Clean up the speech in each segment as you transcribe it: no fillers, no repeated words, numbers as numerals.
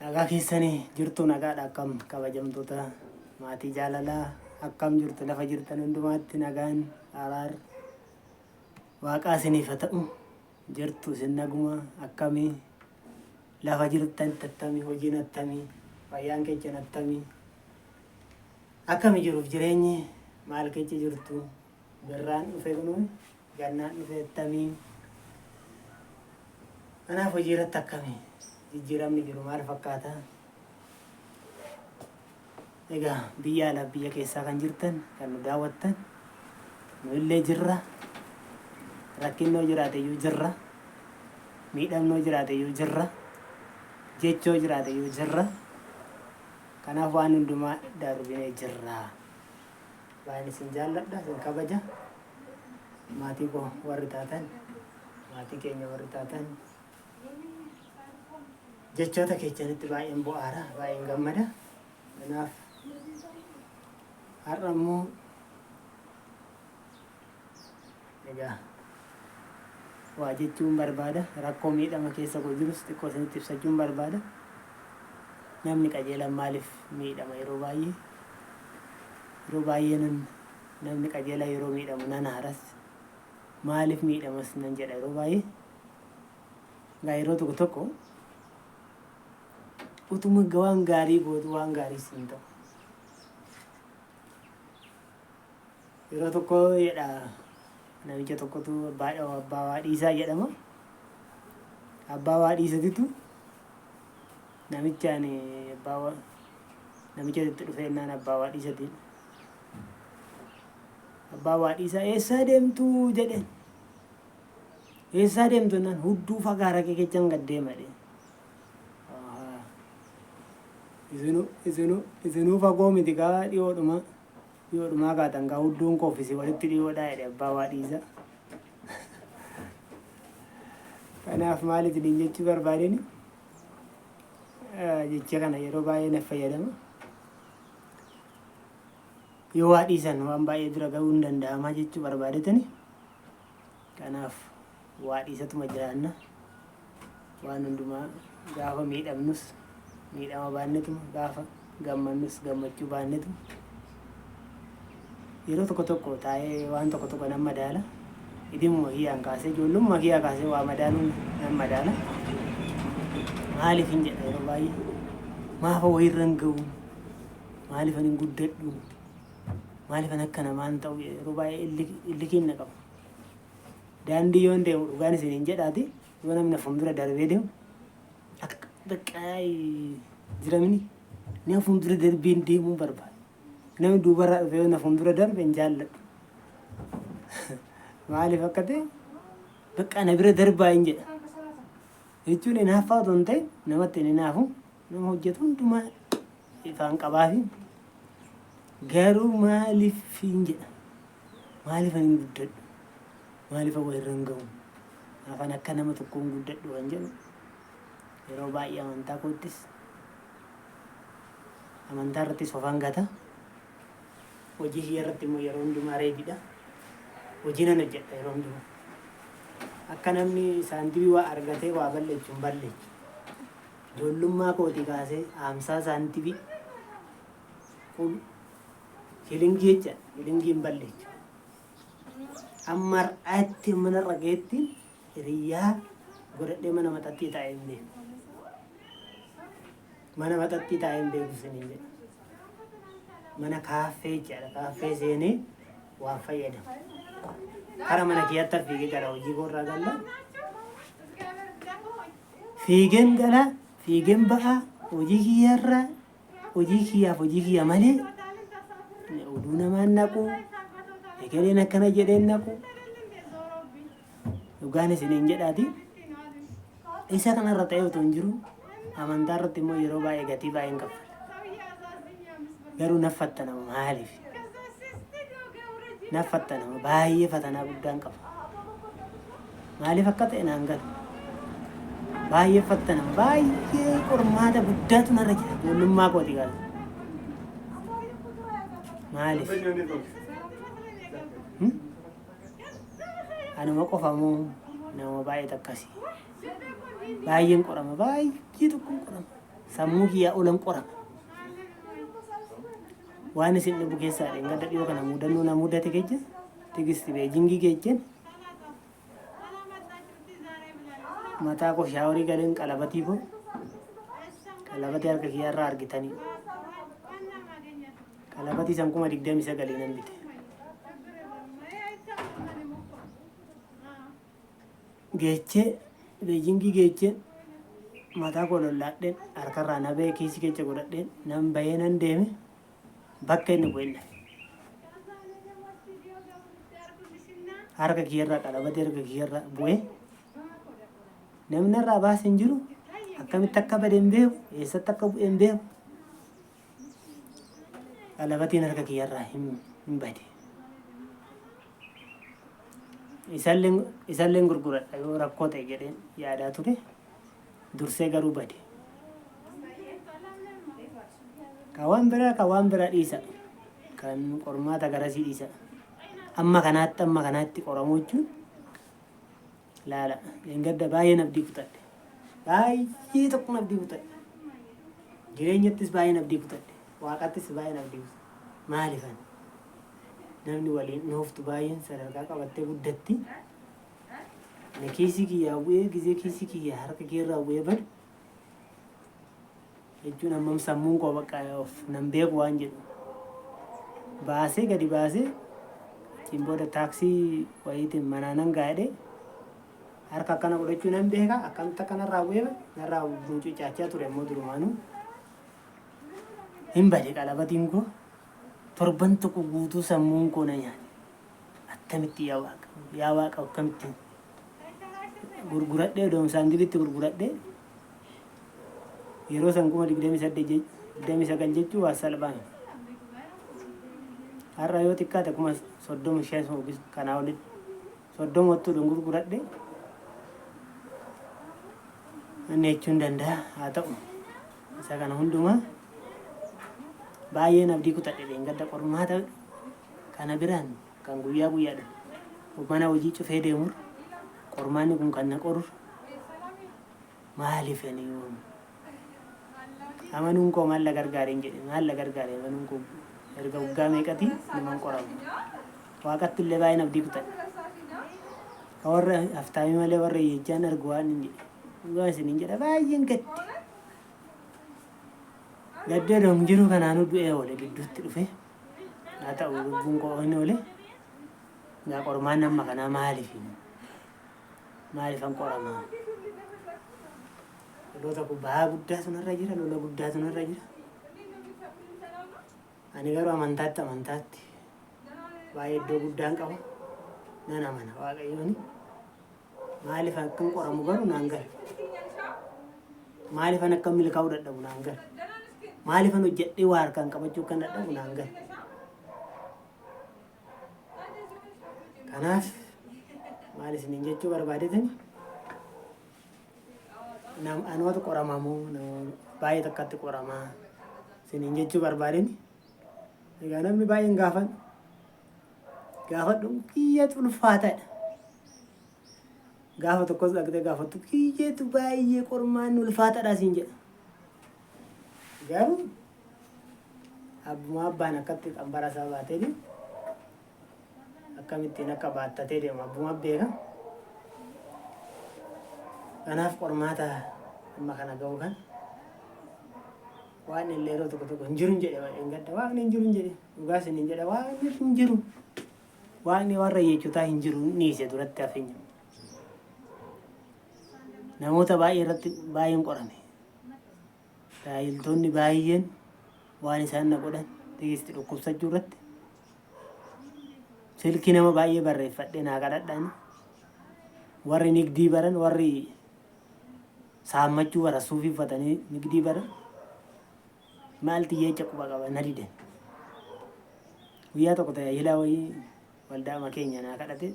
Nagaa keessanii jirtu nagaadha akkam kabajamtoota maatii jaalalaa akkam jirtu lafa jirtan hundumaatti nagaan araar waaqaa isiniif haa ta'u jirtu isin naguma akkamii lafa jirtan tattamii hojiin attamii fayyaan keenya attamii akkami jiruuf jireenyi maal keessa jirtu birraan dhufe kunuun gannaan dhufe attamii kanaaf hojii irratti akkamii jijjiiramni jiru maal fakkaata? Egaa biyya alaa biyya keessaa kan jirtan kan nu daawwattan nu illee jirra rakkinnoo jiraate iyyuu jirra miidhamnoo jiraate iyyuu jirra jechoo jiraate iyyuu jirra kanaaf waan hundumaa darbinee jirra baay'een isin jaalladha isin kabaja maatii koo warri taatan maatii keenya warri taatan jechoota keessanitti baay'een bo'aara baay'een gammada kanaaf har'a immoo egaa waa jechuun barbaada rakkoo miidhama keessa koo jirus xiqqoo isinitti ibsachuun barbaada namni qajeelan maaliif miidhama yeroo baay'ee namni qajeela yeroo miidhamu nan haaras maaliif miidhamas nan jedha yeroo baay'ee egaa yeroo tokko tokko utuma waan gaarii gootu waan gaarii siin ta'u yeroo tokko jedha namicha tokkotu abbaa waa dhiisaa jedhama abbaa waa dhiisatitu namichaan namicha itti dhufee innaan abbaa waa dhiisatiin abbaa waa dhiisaa eessaa deemtuu jedheen eessaa deemtu innaan hudduu fagaara kee kechan gad deema jedheen isinuu fagoo miti kaa dhiyoodhumaa kaatan kaa hudduun koofisi walitti dhiyoodhaa jedhe abbaa waa dhiisa kanaaf maal isiniin jechuu barbaadeni jecha kana yeroo baay'ee na fayyadama yoo waa dhiisan waan baay'ee dura ga'uu hin danda'amaa jechuu barbaadetani kanaaf waa dhiisatuma jiraanna waan hundumaa gaafa miidhamnus miidhama baannetuma gaafa gammannus gammachuu baannetuma yeroo tokko tokko taa'ee waan tokko tokko nan madaala idimuma hiyyaan kaasee ijoollummaa hiyyaa kaasee waa madaaluun nan madaala maaliif hin jedha yeroo baay'ee maafa wayirra hin ga'u maaliif ani hin guddadhu maaliif ani akka namaan ta'u yeroo baay'ee illi kenna qaba daandii yoo hin deemu dhugaan isin hin jedhaati yoo namni fuuldura darbee deemu akka baqqaay jiramni ni fuuldura darbee deemuu barbaada namni duubarraa dhufee na fuuldura darbe hin jaalladhu maaliif akka ta'e baqqaa na bira darbaa hin jedha jechuun hinaaffaa otoo hin ta'e namatti hin hinaafu nama hojjetu hundumaa ifaan qabaafi garuu maaliif hin jedha maaliif ani hin guddadhu maaliif awwa irra hin ga'u afaan akka nama tokko hin guddadhu kan jedhu yeroo baay'ee amantaa koottis amantaa irrattis of hangata hojii kiyya irratti immoo yeroo hundumaa reediidha hojii nan hojjedha yeroo hundumaa akka namni saantibii waa argatee waa balleessu hin balleessu ijoollummaa kootii kaasee haamsaa saantibii kun shilingii jecha shilingii hin balleessu amma har'aatti mana rageetti hiriyyaa godhadhee mana maxaxxii taa'ee hin beeku mana maxaxxii taa'ee hin beeku siniin jedha mana kaaffee jedha kaaffee seenee waan fayyadamu kara mana kiyyaatti fiigee gara hojii koorraa galla fiigeen gala fiigeen ba'a hojii kiyyaarraa hojii kiyya malee oduu namaan naqu egereen akkana jedheen naqu dhugaan isiniin jedhaati isa kanarra ta'ee otoo hin jiru amantaa irratti immoo yeroo baay'ee gatii baay'een kaffala garuu naffattanama maaliif naffattanama baay'ee fatanaa guddaan qaba maaliif akka ta'e naan galu baay'ee fattanama baay'ee qormaata guddaatu narra jira ijoollummaa kooti galu maaliif anuma qofa moo nama baay'ee takkasii baay'een qorama baay'ee tokkoon qorama sammuu kiyyaa olan qorama. Waan isin dhibu keessaa gadda dhiyoo kana mudannoo na mudate keessa tigisti beejingii keessa mataa koo shaaworii galeen qalabatii koo qalabatii harka kiyyaarraa argitanii qalabatii san 29 nan bite. Geechee beejingii geechee mataa koo lolladheen harkarraa na ba'ee kiisii keessa godhadheen nan bahee nan deeme bakka inni bu'e harka kiyyaarraa qalabatii harka kiyyaarraa bu'ee namni irraa baasee hin jiru akkamitti akka bade hin beeku eessatti akka bu'e hin beeku qalabatiin harka kiyyaarraa hin bade. Isalleen gurguradha yoo rakkoo ta'e jedheen yaadaa ture dursee garuu bade. Kan waan biraa dhiisa kan qormaata garasii dhiisa amma kanaatti qoramuu jechuun laala gadda baay'ee nabdii kutadhe baay'ee tokko nabdii kutadhe jireenyattis baay'ee nabdii kutadhe waaqattis baay'ee nabdii kutadhe maalifan namni waliin nooftu baay'een sadarkaa qabattee guddatti na kiisii kiyyaa bu'ee gizee kiisii kiyyaa harka keerraa bu'ee badu jechuun ammam sammuun koo bakka of nan beeku waan jedhu baasee gadi baasee ittiin booda taaksii wayiitiin manaa nan gaadhee harka akkana godhachuu nan beeka akkamitti akkanarraa bu'ee narraa mucucaachaa ture immoo durumaanuu hin bade qalabatiin koo torban tokko guutuu sammuun koo na nyaate attamitti yaa waaqa akkamitti gurguradhee doomsaan dibitti gurguradhee yeroo san 28 jechuun waa salphaan har'a yoo xiqqaate 35 kanaa olitti 30 wattuudhaan gurguradhee inni jechuun danda'a haa ta'u isa kana hundumaa baay'ee nabdii kutadhe gadda qormaata kana biraan kan guyyaa guyyaadhaan mana hojii cufee deemur qormaanni kun kan na qorur maaliif ani amanuun koo maal la gargaareen jedhe maal la gargaaree amanuun koo erga waggaa meeqatii naman qoramu waaqatti illee baay'ee nabdii kutadhe ka warra haftaamii malee warra hiyyechaan argu waan hin jedhe dhugaa isiniin jedha baay'een gaddi gaddee doom jiru kanaanuu du'ee oole gidduutti dhufe haa ta'u lubbuun koo hin oole gaa qormaan amma kanaa maaliifan qoramaa lolota kun bahaa guddaa sunarra jira lola guddaa sunarra jira ani garuu amantaatti baay'ee iddoo guddaan qaba nan amana waaqayyooni maaliifan akkan qoramu garuu naan gala maaliifan akkan milkaa'uu dadhabu naan gala maaliifan hojjedhee waa harkaan qabachuu kan dadhabu naan gala kanaaf maal isiniin jechuu barbaadetan anumatu qoramamoo baay'ee takkatti qoramaa isiniin jechuu barbaadeni egaa namni baay'een gaafadhu kiyyeetu ulfaataadha gaafa tokkos dhaqxee gaafattu kiyyeetu baay'ee qormaan ulfaataadha siin jedha garuu abbuma abbaan akkatti qambara isaa baatee deemu akkamittiin akka baattatee deemu abbuma beeka kanaaf qormaata amma kana ga'u kan waan illee yeroo tokko hin jiru jedhe baay'een gadda waaqni hin jiru jedhe dhugaas hin jedhe waaqni hin jiru waaqni warra hiyyeessotaa hin jiru niise duratti hafeenya namoota baay'ee irratti baay'een qorame tajaajiltoonni baay'een waan isaan na godhan tigisti dhukkubsachuu irratti silkii nama baay'ee barreeffadhee naa kadhadhaan warri nigdii baran warri saammachuu bara suufii uffatanii nigdii baran maalti jecha quba qaba na diden guyyaa tokko tajaajilaa wayii waldaa keenya naa kadhate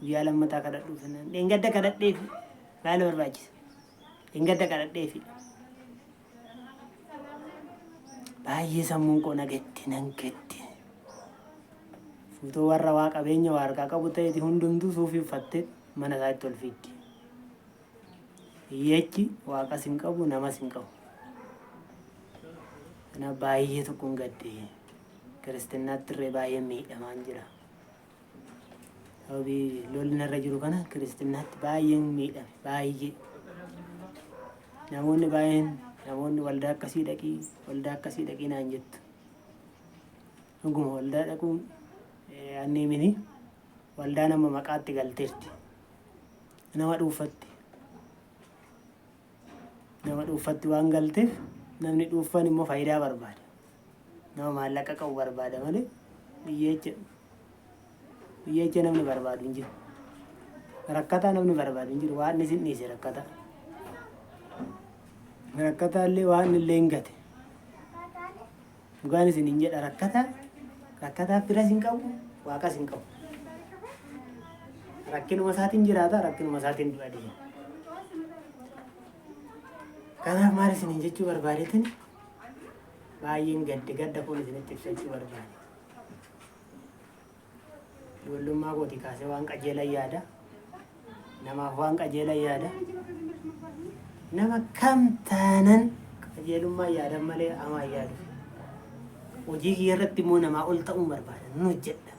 guyyaa lammataa kadhadhuuf dheengadda kadhadheefi maal barbaachisa dheengadda kadhadheefi baay'ee sammuun koo nagetti nan getti fuutoo warra waa qabeenya waa harkaa qabu ta'eeti hundumtuu suufii uffattee mana isaatti ol fiddi hiyyeechi waaqas hin qabu namas hin qabu Kana baay'ee tokkoon gadde kiristaanaatti irree baay'ee miidhamaan jira. Sababii lolli narra jiru kana kiristaanaatti baay'een miidhame baay'ee. Namoonni baay'een namoonni waldaa akkasii dhaqii naan jettu. Dhuguma waldaa dhaquun annii mini waldaa nama maqaatti galteerti. Nama dhuunfatti waan galteef namni dhuunfaan immoo faayidaa barbaada. Nama maallaqa qabu barbaada malee biyyeecha namni barbaadu hin jiru. Rakkataa namni barbaadu hin jiru. Waan isin dhiise rakkataa. Rakkataa illee waan illee hin gate. Dhugaan isin hin jedha rakkataa biras hin qabu, waaqas hin qabu. Rakkinuma isaatiin jiraata, rakkinuma isaatiin du'a deema. Kanaaf maal isiniin jechuu barbaadeetin baay'een gadda kun isinitti ibsachuu barbaade. Ijoollummaa kootii kaasee waan qajeelan yaada. Namaaf waan qajeelan yaada. Nama kam taanan qajeelummaa yaadan malee hamaa yaadu. Hojii kiyya irratti immoo namaa ol ta'uun barbaada. Nun hojjedha.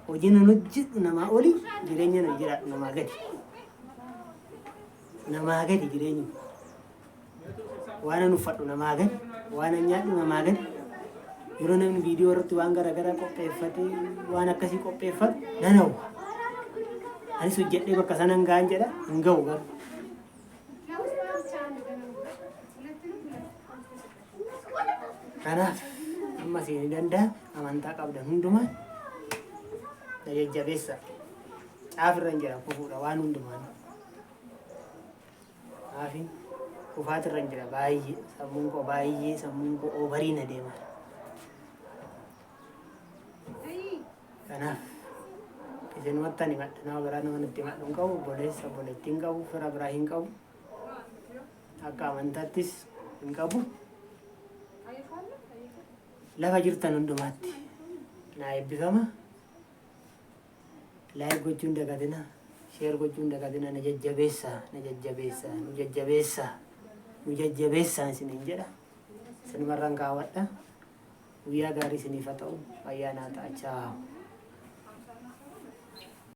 Hojiin nun hojjedhu namaa oli, jireenya nun jiraadhu namaa gadi. Namaa gadi jireenya. Waan an uffadhu namaa gadi, waan an nyaadhu namaa gadi. Yeroo namni viidiyoo irratti waan garaagaraa qopheeffatee waan akkasii qopheeffatu nan hawwa. Anis hojjedhee bakka sana hin ga'an jedha, hin ga'u garuu. Kanaaf amma seenii danda'a amantaa qabdan hundumaan na jajjabeessa. Caafirra hin jira kufuudha waan hundumaan. Kanaafin kufaatirra hin jira baay'ee sammuun koo oobarii na deema. Kanaaf isinumatti ani madda nama biraa nama nutti maddu hin qabu, obboleettii hin qabu, fira biraa hin qabu, akka amantaattis hin qabu. Lafa jirtan hundumaatti naa eebbifama. Laayik gochuun dagatina, sheer gochuun dagatina, na jajjabeessaa isiniin jedha. Isinumarraan kaawwadha. Guyyaa gaarii isiniif haa ta'u. Fayyaa naa ta'a. Chaaw.